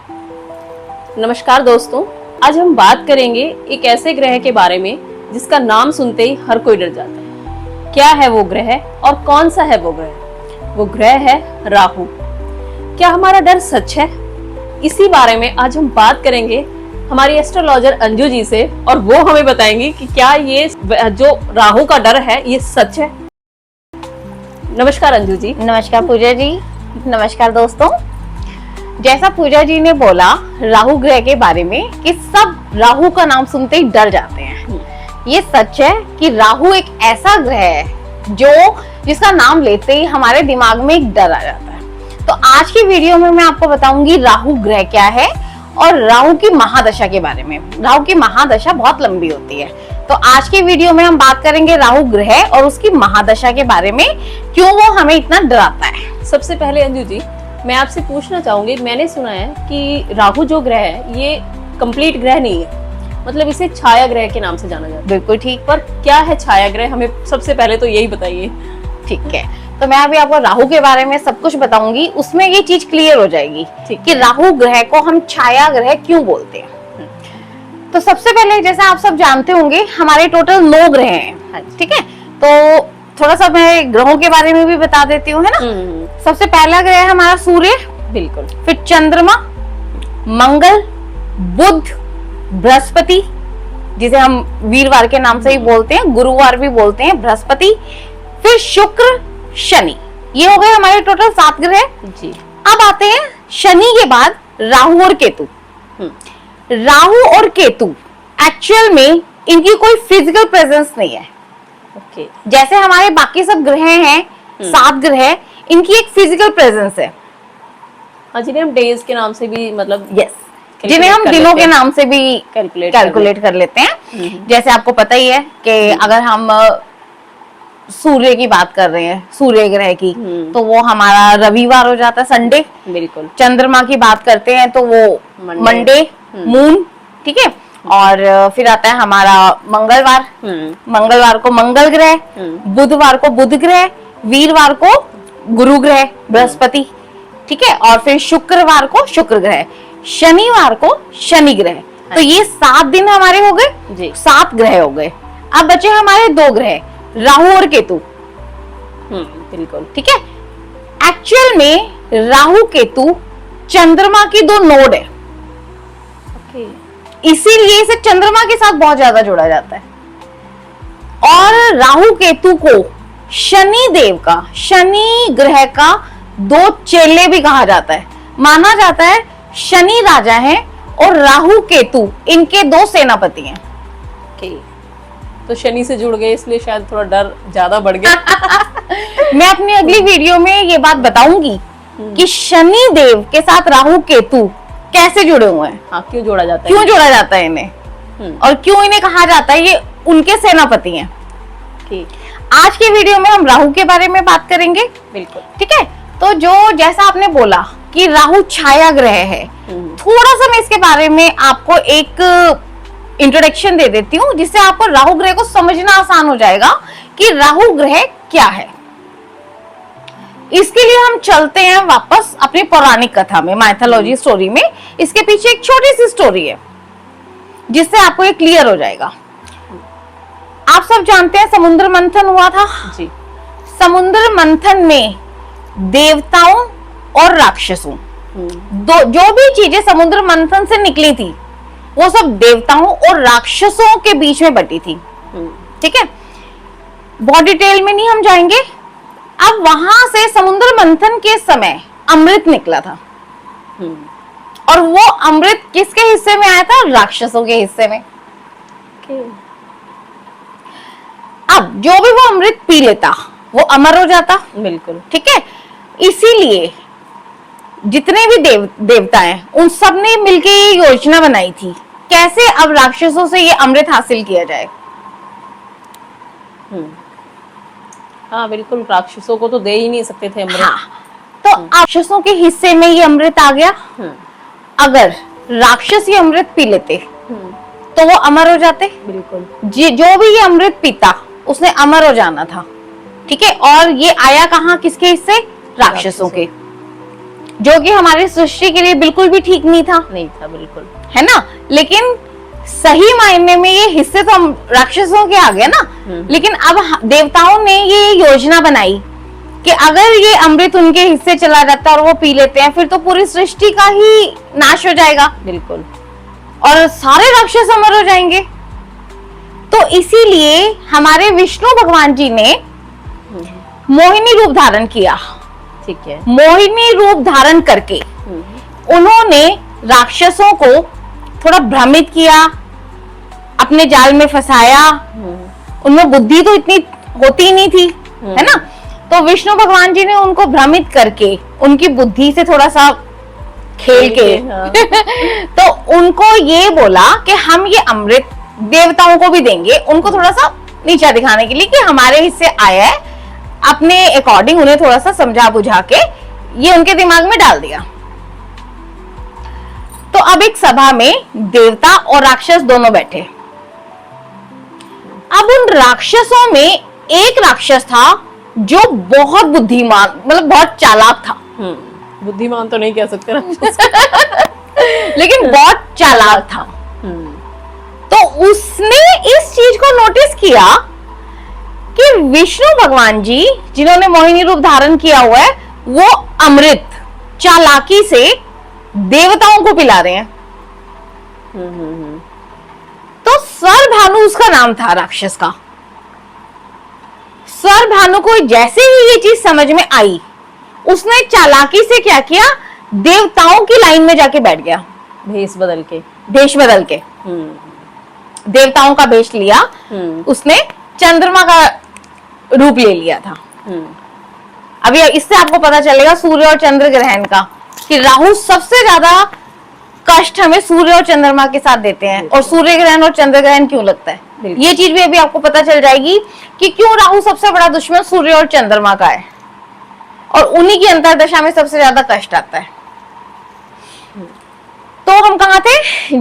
नमस्कार दोस्तों, आज हम बात करेंगे एक ऐसे ग्रह के बारे में जिसका नाम सुनते ही हर कोई डर जाता है। क्या है वो ग्रह और कौन सा है वो ग्रह? वो ग्रह है राहु। क्या हमारा डर सच है? इसी बारे में आज हम बात करेंगे हमारी एस्ट्रोलॉजर अंजू जी से, और वो हमें बताएंगी कि क्या ये जो राहु का डर है ये सच है। नमस्कार अंजू जी। नमस्कार पूजा जी। नमस्कार दोस्तों। जैसा पूजा जी ने बोला राहु ग्रह के बारे में कि सब राहु का नाम सुनते ही डर जाते हैं, ये सच है कि राहु एक ऐसा ग्रह है जिसका नाम लेते ही हमारे दिमाग में एक डर आ जाता है। तो आज की वीडियो में मैं आपको बताऊंगी राहु ग्रह क्या है और राहु की महादशा के बारे में। राहु की महादशा बहुत लंबी होती है, तो आज के वीडियो में हम बात करेंगे राहु ग्रह और उसकी महादशा के बारे में, क्यों वो हमें इतना डराता है। सबसे पहले अंजू जी, मैं आपसे पूछना चाहूंगी, मैंने सुना है कि राहु जो ग्रह है ये कंप्लीट ग्रह नहीं है, मतलब इसे छाया ग्रह के नाम से जाना जाता है। बिल्कुल ठीक। पर क्या है छाया ग्रह? हमें सबसे पहले तो यही बताइए। ठीक है, तो मैं अभी आपको राहु के बारे में सब कुछ बताऊंगी, उसमें ये चीज क्लियर हो जाएगी कि राहु ग्रह को हम छाया ग्रह क्यों बोलते हैं। तो सबसे पहले, जैसा आप सब जानते होंगे, हमारे टोटल 9 ग्रह हैं। ठीक है, तो थोड़ा सा मैं ग्रहों के बारे में भी बता देती हूँ, है ना। सबसे पहला ग्रह है हमारा सूर्य, बिल्कुल। फिर चंद्रमा, मंगल, बुध, बृहस्पति जिसे हम वीरवार के नाम से ही बोलते हैं, गुरुवार भी बोलते हैं, बृहस्पति, फिर शुक्र, शनि। ये हो गए हमारे टोटल 7 ग्रह जी। अब आते हैं शनि के बाद राहु और केतु। राहु और केतु एक्चुअल में इनकी कोई फिजिकल प्रेजेंस नहीं है। ओके। जैसे हमारे बाकी सब ग्रह हैं, 7 ग्रह, इनकी एक फिजिकल प्रेजेंस है। हाँ, जिन्हें हम डेज के नाम से भी, मतलब जिन्हें हम दिनों के नाम से भी कैलकुलेट कर लेते हैं। जैसे आपको पता ही है कि अगर हम सूर्य की बात कर रहे हैं, सूर्य ग्रह की, तो वो हमारा रविवार हो जाता है, संडे। बिल्कुल। चंद्रमा की बात करते हैं तो वो मंडे, मून। ठीक है, और फिर आता है हमारा मंगलवार। मंगलवार को मंगल ग्रह, बुधवार को बुध ग्रह, वीरवार को गुरु ग्रह बृहस्पति। ठीक है, और फिर शुक्रवार को शुक्र ग्रह, शनिवार को शनि ग्रह। तो ये 7 दिन हमारे हो गए, 7 ग्रह हो गए। अब बचे हमारे 2 ग्रह, राहु और केतु। बिल्कुल। ठीक है, एक्चुअल में राहु केतु चंद्रमा की 2 नोड है। इसीलिए इसे चंद्रमा के साथ बहुत ज्यादा जोड़ा जाता है। और राहु केतु को शनि देव का, शनि ग्रह का 2 चेले भी कहा जाता है। माना जाता है शनि राजा है और राहु केतु इनके 2 सेनापति हैं। तो शनि से जुड़ गए, इसलिए शायद थोड़ा डर ज्यादा बढ़ गया। मैं अपनी अगली वीडियो में ये बात बताऊंगी कि शनि देव के साथ राहु केतु कैसे जुड़े हुए हैं। हाँ, क्यों जोड़ा जाता है, क्यों जोड़ा जाता है इन्हें, और क्यों इन्हें कहा जाता है ये उनके सेनापति हैं। आज के वीडियो में हम राहु के बारे में बात करेंगे। बिल्कुल। ठीक है, तो जैसा आपने बोला कि राहु छाया ग्रह है, थोड़ा सा मैं इसके बारे में आपको एक इंट्रोडक्शन दे देती हूँ, जिससे आपको राहु ग्रह को समझना आसान हो जाएगा कि राहु ग्रह क्या है। इसके लिए हम चलते हैं वापस अपनी पौराणिक कथा में, माइथोलॉजी स्टोरी में। इसके पीछे एक छोटी सी स्टोरी है जिससे आपको ये क्लियर हो जाएगा। आप सब जानते हैं समुद्र मंथन हुआ था जी। समुद्र मंथन में देवताओं और राक्षसों, जो भी चीजें समुद्र मंथन से निकली थी वो सब देवताओं और राक्षसों के बीच में बटी थी। ठीक है, बहुत डिटेल में नहीं हम जाएंगे। अब वहां से समुद्र मंथन के समय अमृत निकला था, और वो अमृत किसके हिस्से में आया था? राक्षसों के हिस्से में। अब जो भी वो अमृत पी लेता वो अमर हो जाता। बिल्कुल। ठीक है, इसीलिए जितने भी देवता हैं उन सब ने मिलकर ये योजना बनाई थी कैसे अब राक्षसों से ये अमृत हासिल किया जाए। हाँ बिल्कुल, राक्षसों को तो दे ही नहीं सकते थे अमृत। हाँ, तो राक्षसों के हिस्से में ये अमृत आ गया। अगर राक्षस ये अमृत पी लेते तो वो अमर हो जाते। बिल्कुल। जो भी ये अमृत पीता उसने अमर हो जाना था। ठीक है, और ये आया कहाँ, किसके हिस्से? राक्षसों के। जो कि हमारी सृष्टि के लिए बिल्कुल भी ठीक नहीं था, नहीं था बिल्कुल। है ना। लेकिन सही मायने में ये हिस्से तो हम राक्षसों के आ गए ना। लेकिन अब देवताओं ने ये योजना बनाई कि अगर ये अमृत उनके हिस्से चला जाता है और वो पी लेते हैं, फिर तो पूरी सृष्टि का ही नाश हो जाएगा बिल्कुल, और सारे राक्षस अमर हो जाएंगे। तो इसीलिए हमारे विष्णु भगवान जी ने मोहिनी रूप धारण किया। ठीक है। मोहिनी रूप धारण करके उन्होंने राक्षसों को थोड़ा भ्रमित किया, अपने जाल में फंसाया। उनमें बुद्धि तो इतनी होती नहीं थी, है ना। तो विष्णु भगवान जी ने उनको भ्रमित करके उनकी बुद्धि से थोड़ा सा खेल के हाँ। तो उनको ये बोला कि हम ये अमृत देवताओं को भी देंगे, उनको थोड़ा सा नीचा दिखाने के लिए कि हमारे हिस्से आया है। अपने अकॉर्डिंग उन्हें थोड़ा सा समझा बुझा के ये उनके दिमाग में डाल दिया। तो अब एक सभा में देवता और राक्षस दोनों बैठे। अब उन राक्षसों में एक राक्षस था जो बहुत बुद्धिमान, मतलब बहुत चालाक था। बुद्धिमान तो नहीं कह सकते ना। लेकिन बहुत चालाक था। तो उसने इस चीज को नोटिस किया कि विष्णु भगवान जी जिन्होंने मोहिनी रूप धारण किया हुआ है, वो अमृत चालाकी से देवताओं को पिला रहे हैं। तो स्वरभानु उसका नाम था राक्षस का। स्वरभानु को जैसे ही ये चीज समझ में आई, उसने चालाकी से क्या किया, देवताओं की लाइन में जाके बैठ गया। भेष बदल के, देश बदल के देवताओं का भेष लिया। उसने चंद्रमा का रूप ले लिया था। अभी इससे आपको पता चलेगा सूर्य और चंद्र ग्रहण का, कि राहु सबसे ज्यादा कष्ट हमें सूर्य और चंद्रमा के साथ देते हैं। और सूर्य ग्रहण और चंद्र ग्रहण क्यों लगता है, ये चीज भी अभी आपको पता चल जाएगी कि क्यों राहु सबसे बड़ा दुश्मन सूर्य और चंद्रमा का है, और उन्हीं की अंतर्दशा में सबसे ज्यादा कष्ट आता है। तो हम कहाँ थे,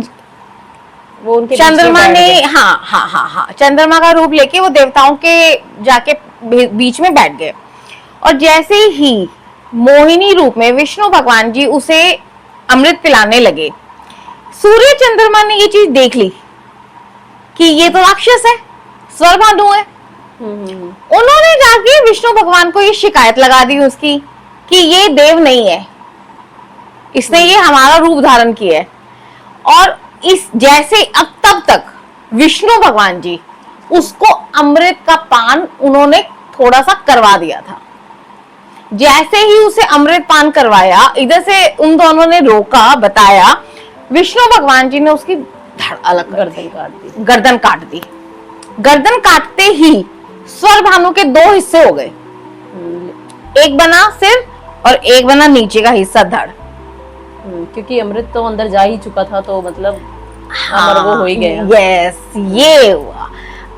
वो उनके चंद्रमा ने, हाँ, चंद्रमा का रूप लेके वो देवताओं के जाके बीच में बैठ गए। और जैसे ही मोहिनी रूप में विष्णु भगवान जी उसे अमृत पिलाने लगे, सूर्य चंद्रमा ने ये चीज देख ली कि ये तो राक्षस है, स्वरभानु है। उन्होंने जाके विष्णु भगवान को ये शिकायत लगा दी उसकी कि ये देव नहीं है, इसने ये हमारा रूप धारण किया है। और इस जैसे अब तब तक विष्णु भगवान जी उसको अमृत का पान उन्होंने थोड़ा सा करवा दिया था। जैसे ही उसे अमृत पान करवाया, इधर से उन दोनों ने रोका, बताया, विष्णु भगवान जी ने उसकी धड़ अलग गर्दन काट दी। गर्दन काट दी। गर्दन काटते ही स्वरभानु के दो हिस्से हो गए, एक बना सिर और एक बना नीचे का हिस्सा धड़। क्योंकि अमृत तो अंदर जा ही चुका था, तो मतलब अमर वो हो ही गया। यस, ये हुआ,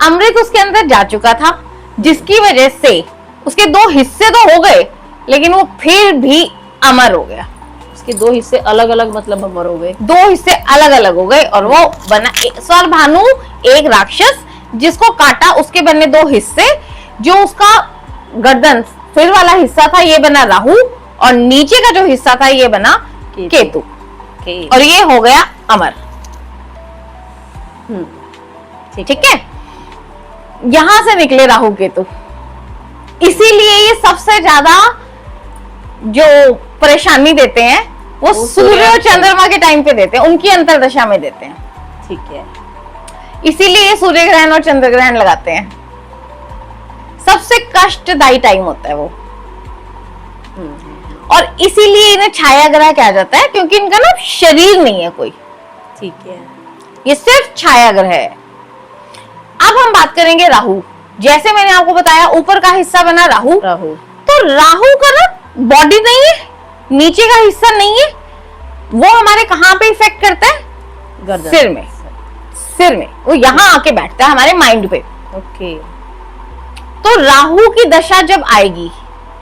अमृत उसके अंदर जा चुका था, जिसकी वजह से उसके दो हिस्से तो हो गए, लेकिन वो फिर भी अमर हो गया। उसके दो हिस्से अलग अलग मतलब अमर हो गए, दो हिस्से अलग अलग हो गए, और वो बना स्वरभानु एक राक्षस, जिसको काटा उसके बने दो हिस्से। जो उसका गर्दन सिर वाला हिस्सा था, ये बना राहु, और नीचे का जो हिस्सा था ये बना केतु। और ये हो गया अमर। ठीक है, यहां से निकले राहु केतु। इसीलिए ये सबसे ज्यादा जो परेशानी देते हैं वो सूर्य और चंद्रमा के टाइम पे देते हैं, उनकी अंतर्दशा में देते हैं। ठीक है, इसीलिए ये सूर्य ग्रहण और चंद्र ग्रहण लगाते हैं। सबसे कष्टदायी टाइम होता है वो। और इसीलिए इन्हें छाया ग्रह कहा जाता है, क्योंकि इनका ना शरीर नहीं है कोई। ठीक है, ये सिर्फ छाया ग्रह है। अब हम बात करेंगे राहु। जैसे मैंने आपको बताया, ऊपर का हिस्सा बना राहु। तो राहु का ना बॉडी नहीं है, नीचे का हिस्सा नहीं है। वो हमारे कहां पे इफेक्ट करता है, गर्दन, सिर में। सिर में वो यहां आके बैठता है, हमारे माइंड पे। ओके। तो राहु की दशा जब आएगी,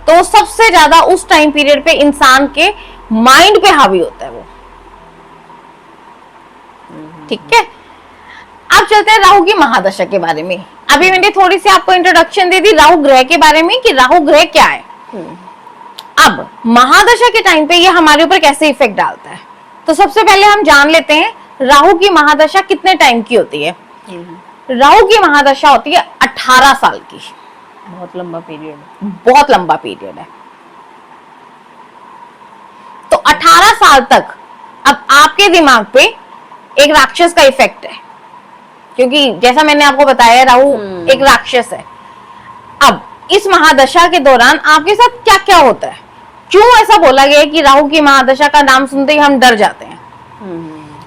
तो सबसे ज्यादा उस टाइम पीरियड पे इंसान के माइंड पे हावी होता है वो। ठीक है, अब चलते हैं राहु की महादशा के बारे में। अभी मैंने थोड़ी सी आपको इंट्रोडक्शन दे दी राहु ग्रह के बारे में, कि राहु ग्रह क्या है। अब महादशा के टाइम पे ये हमारे ऊपर कैसे इफेक्ट डालता है, तो सबसे पहले हम जान लेते हैं राहु की महादशा कितने टाइम की होती है। राहु की महादशा होती है 18 साल की। बहुत लंबा पीरियड है। बहुत लंबा पीरियड है। तो 18 साल तक अब आपके दिमाग पे एक राक्षस का इफेक्ट है, क्योंकि जैसा मैंने आपको बताया राहु एक राक्षस है। अब इस महादशा के दौरान आपके साथ क्या क्या होता है, क्यों ऐसा बोला गया है कि राहु की महादशा का नाम सुनते ही हम डर जाते हैं,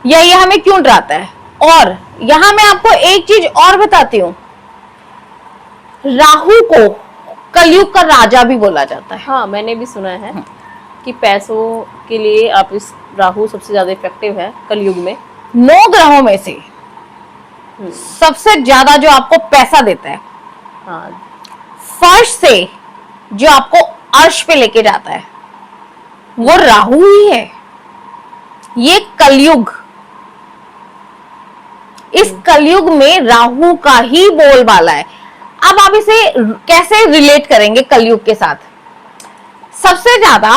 या ये हमें क्यों डराता है। और यहां मैं आपको एक चीज और बताती हूं, राहु को कलयुग का राजा भी बोला जाता है। हाँ, मैंने भी सुना है कि पैसों के लिए आप इस राहु सबसे ज्यादा इफेक्टिव है कलयुग में। 9 ग्रहों में से सबसे ज्यादा जो आपको पैसा देता है, हाँ, फर्श से जो आपको अर्श पे लेके जाता है, वो राहु ही है। ये कलयुग, इस कलयुग में राहु का ही बोलबाला है। अब आप इसे कैसे रिलेट करेंगे कलयुग के साथ। सबसे ज्यादा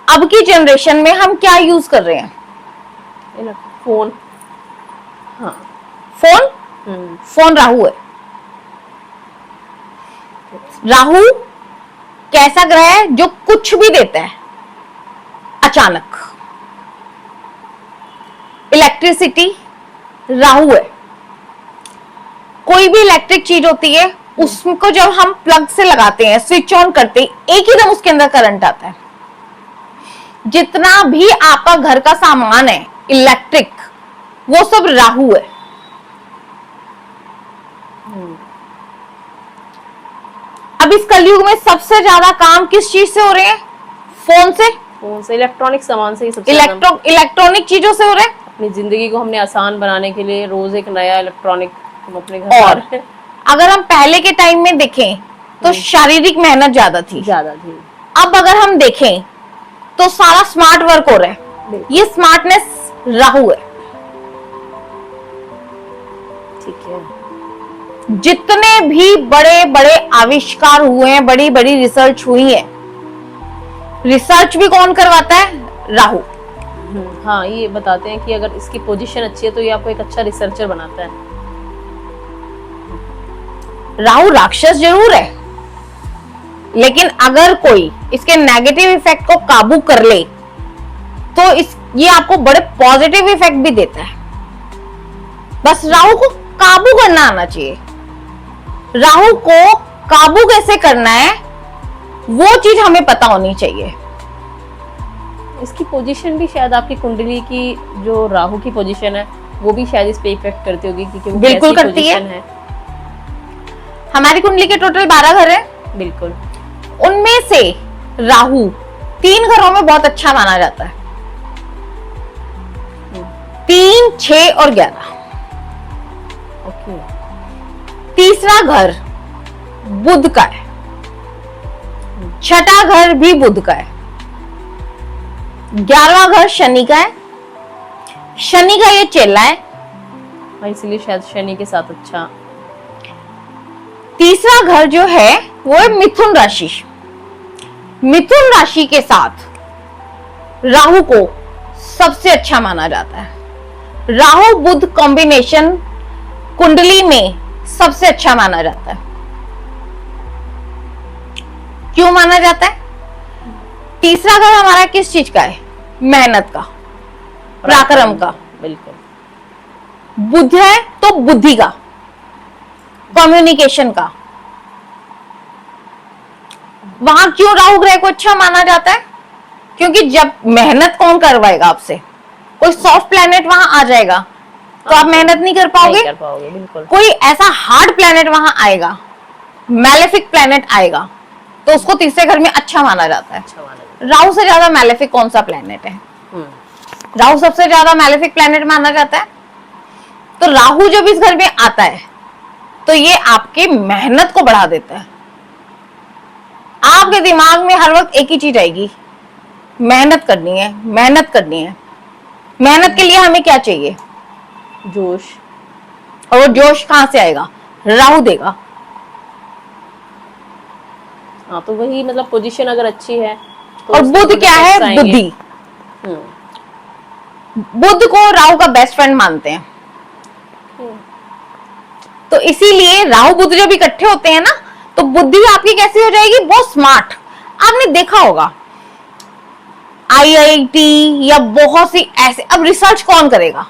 अब की जनरेशन में हम क्या यूज कर रहे हैं, फोन। हाँ, फोन। फोन राहु है। राहु कैसा ग्रह है जो कुछ भी देता है अचानक। इलेक्ट्रिसिटी राहु है। कोई भी इलेक्ट्रिक चीज होती है उसको जब हम प्लग से लगाते हैं, स्विच ऑन करते हैं, एक ही दम उसके अंदर करंट आता है। जितना भी आपका घर का सामान है इलेक्ट्रिक, वो सब राहु है। अब इस कलयुग में सबसे ज्यादा काम किस चीज से हो रहे हैं, फोन से, इलेक्ट्रॉनिक सामान से ही सबसे ज्यादा इलेक्ट्रॉनिक चीजों से हो रहे हैं। अपनी जिंदगी को हमने आसान बनाने के लिए रोज एक नया इलेक्ट्रॉनिक हम अपने घर और अगर हम पहले के टाइम में देखें तो शारीरिक मेहनत ज्यादा थी। अब अगर हम देखें तो सारा स्मार्ट वर्क हो रहा है। ये स्मार्टनेस राहु है। ठीक है। जितने भी बड़े बड़े आविष्कार हुए हैं, बड़ी बड़ी रिसर्च हुई है, रिसर्च भी कौन करवाता है, राहु। हाँ, ये बताते हैं कि अगर इसकी पोजीशन अच्छी है तो ये आपको एक अच्छा रिसर्चर बनाता है। राहु राक्षस जरूर है, लेकिन अगर कोई इसके नेगेटिव इफेक्ट को काबू कर ले तो ये आपको बड़े पॉजिटिव इफेक्ट भी देता है। बस राहु को काबू करना आना चाहिए। राहु को काबू कैसे करना है वो चीज हमें पता होनी चाहिए। इसकी पोजीशन भी शायद आपकी कुंडली की जो राहु की पोजीशन है वो भी शायद इस पे इफेक्ट करती होगी, क्योंकि वो बिल्कुल करती है। हमारी कुंडली के टोटल 12 घर है। बिल्कुल। उनमें से राहु 3 घरों में बहुत अच्छा माना जाता है, 3, 6 और 11। ओके। तीसरा घर बुध का है, छठा घर भी बुध का है, 11वां घर शनि का है। शनि का ये चेला है, इसलिए शायद शनि के साथ अच्छा। तीसरा घर जो है वो है मिथुन राशि। मिथुन राशि के साथ राहु को सबसे अच्छा माना जाता है। राहु बुध कॉम्बिनेशन कुंडली में सबसे अच्छा माना जाता है। क्यों माना जाता है? तीसरा घर हमारा किस चीज का है? मेहनत का, पराक्रम का। बिल्कुल। बुध है तो बुद्धि का, कम्युनिकेशन का। वहां क्यों राहु ग्रह को अच्छा माना जाता है? क्योंकि जब मेहनत कौन करवाएगा आपसे? कोई सॉफ्ट प्लैनेट वहां आ जाएगा तो आप मेहनत नहीं कर पाओगे। बिल्कुल। कोई ऐसा हार्ड प्लैनेट वहां आएगा, मैलेफिक प्लैनेट आएगा, तो उसको तीसरे घर में अच्छा माना जाता है। राहु से ज्यादा मैलेफिक कौन सा प्लैनेट है? राहु सबसे ज्यादा मैलेफिक प्लैनेट माना जाता है। तो राहु जब इस घर में आता है तो ये आपके मेहनत को बढ़ा देता है। आपके दिमाग में हर वक्त एक ही चीज आएगी, मेहनत करनी है, मेहनत करनी है। मेहनत के लिए हमें क्या चाहिए? जोश। और वो जोश कहां से आएगा? राहु देगा। हाँ, तो वही मतलब पोजीशन अगर अच्छी है तो और उसके बुध क्या है? effects आएंगे। बुद्धि। हम्म, बुध को राहु का बेस्ट फ्रेंड मानते हैं, तो इसीलिए राहु बुध जब इकट्ठे होते हैं ना, तो बुद्धि आपकी कैसी हो जाएगी? बहुत स्मार्ट। आपने देखा होगा आईआईटी या बहुत सी ऐसे, अब रिसर्च कौन करेगा?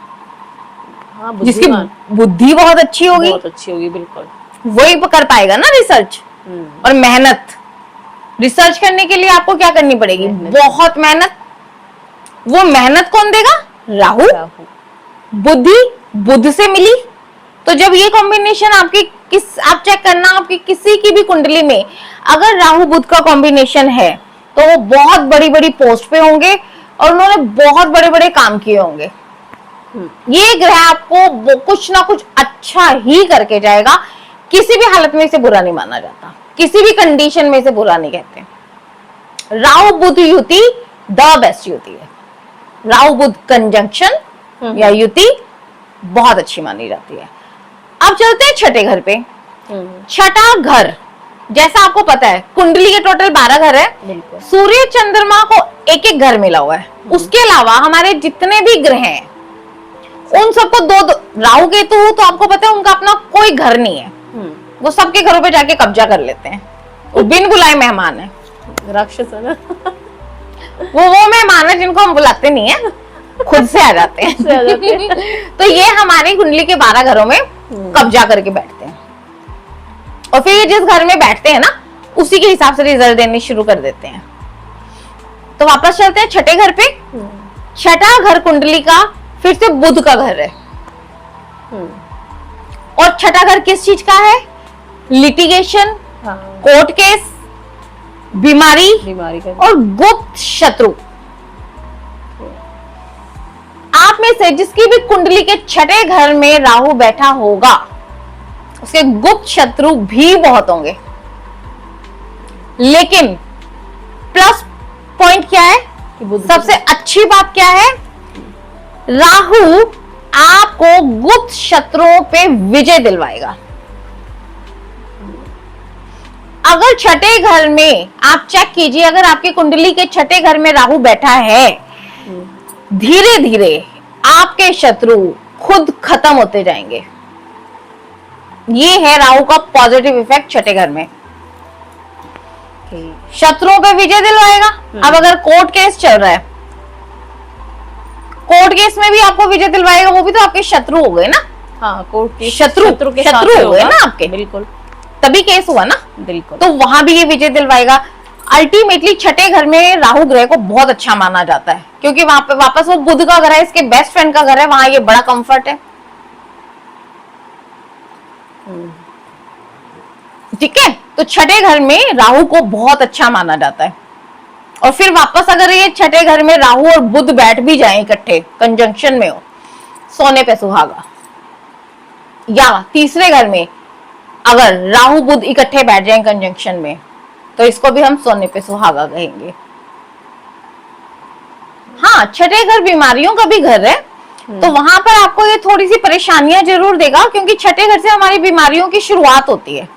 हाँ, जिसकी बुद्धिमान, बुद्धि बहुत अच्छी होगी बहुत अच्छी होगी, बिल्कुल। वही कर पाएगा ना रिसर्च। हम्म, और मेहनत, रिसर्च करने के लिए आपको क्या करनी पड़ेगी? मेहनत। बहुत मेहनत। वो मेहनत कौन देगा? राहु। राहु। बुद्धि बुध से मिली, तो जब ये कॉम्बिनेशन आपकी आप चेक करना, आपकी किसी की भी कुंडली में अगर राहु बुध का कॉम्बिनेशन है, तो वो बहुत बड़ी बड़ी पोस्ट पे होंगे और उन्होंने बहुत बड़े बड़े काम किए होंगे। ये ग्रह आपको कुछ ना कुछ अच्छा ही करके जाएगा, किसी भी हालत में इसे बुरा नहीं माना जाता, किसी भी कंडीशन में इसे बुरा नहीं कहते। राहु बुध युति द बेस्ट युति है। राहु बुध कंजंक्शन या युति बहुत अच्छी मानी जाती है। अब चलते हैं छठे घर पे। छठा घर, जैसा आपको पता है कुंडली के टोटल 12 घर है, बिल्कुल। सूर्य चंद्रमा को एक एक घर मिला हुआ है। उसके अलावा हमारे जितने भी ग्रह हैं उन सबको दो दो, राहु केतु तो आपको पता है उनका अपना कोई घर नहीं है, वो सबके घरों पे जाके कब्जा कर लेते हैं, वो बिन बुलाए मेहमान है, राक्षस है ना। वो मेहमान है जिनको हम बुलाते नहीं है, खुद से आ जाते हैं। से आ जाते हैं। तो ये हमारी कुंडली के 12 घरों में कब्जा करके बैठते हैं, और फिर ये जिस घर में बैठते हैं ना उसी के हिसाब से रिजल्ट देने शुरू कर देते हैं। तो वापस चलते हैं छठे घर पे। छठा घर कुंडली का फिर से बुध का घर है, और छठा घर किस चीज का है? लिटिगेशन, हाँ, कोर्ट केस, बीमारी बीमारी का। और गुप्त शत्रु। आप में से जिसकी भी कुंडली के छठे घर में राहु बैठा होगा उसके गुप्त शत्रु भी बहुत होंगे, लेकिन प्लस पॉइंट क्या है? कि बुध सबसे अच्छी बात क्या है? राहु आपको गुप्त शत्रुओं पे विजय दिलवाएगा। अगर छठे घर में आप चेक कीजिए, अगर आपकी कुंडली के छठे घर में राहु बैठा है, धीरे धीरे आपके शत्रु खुद खत्म होते जाएंगे। ये है राहु का पॉजिटिव इफेक्ट छठे घर में। शत्रुओं पे विजय दिलवाएगा। अब अगर कोर्ट केस चल रहा है, कोर्ट केस में भी आपको विजय दिलवाएगा, वो भी तो आपके शत्रु हो गए ना। हाँ, कोर्ट के शत्रु के शत्रु साथ हो गए होगा। ना आपके, बिल्कुल तभी केस हुआ ना, बिल्कुल। तो वहां भी ये विजय दिलवाएगा। अल्टीमेटली छठे घर में राहु ग्रह को बहुत अच्छा माना जाता है, क्योंकि वहां पे वापस वो बुध का घर है, इसके बेस्ट फ्रेंड का घर है, वहां ये बड़ा कंफर्ट है। ठीक है, तो छठे घर में राहु को बहुत अच्छा माना जाता है। और फिर वापस अगर ये छठे घर में राहु और बुध बैठ भी जाए इकट्ठे कंजंक्शन में हो, सोने पे सुहागा। या तीसरे घर में अगर राहु बुध इकट्ठे बैठ जाए कंजंक्शन में, तो इसको भी हम सोने पे सुहागा कहेंगे। हाँ, छठे घर बीमारियों का भी घर है, तो वहां पर आपको ये थोड़ी सी परेशानियां जरूर देगा, क्योंकि छठे घर से हमारी बीमारियों की शुरुआत होती है।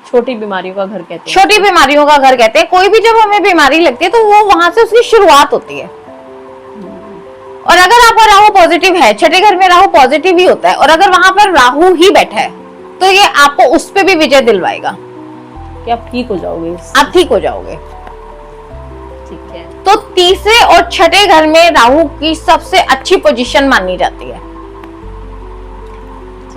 छोटी बीमारियों का घर कहते हैं। छोटी बीमारियों का घर कहते हैं। कोई भी जब हमें बीमारी लगती है तो वो वहां से उसकी शुरुआत होती है। और अगर आपका राहु पॉजिटिव है, छठे घर में राहु पॉजिटिव ही होता है, और अगर वहां पर राहु ही बैठा है, तो ये आपको उस पर भी विजय दिलवाएगा कि आप ठीक हो जाओगे। आप ठीक हो जाओगे। ठीक है। तो तीसरे और छठे घर में राहु की सबसे अच्छी पोजीशन मानी जाती है।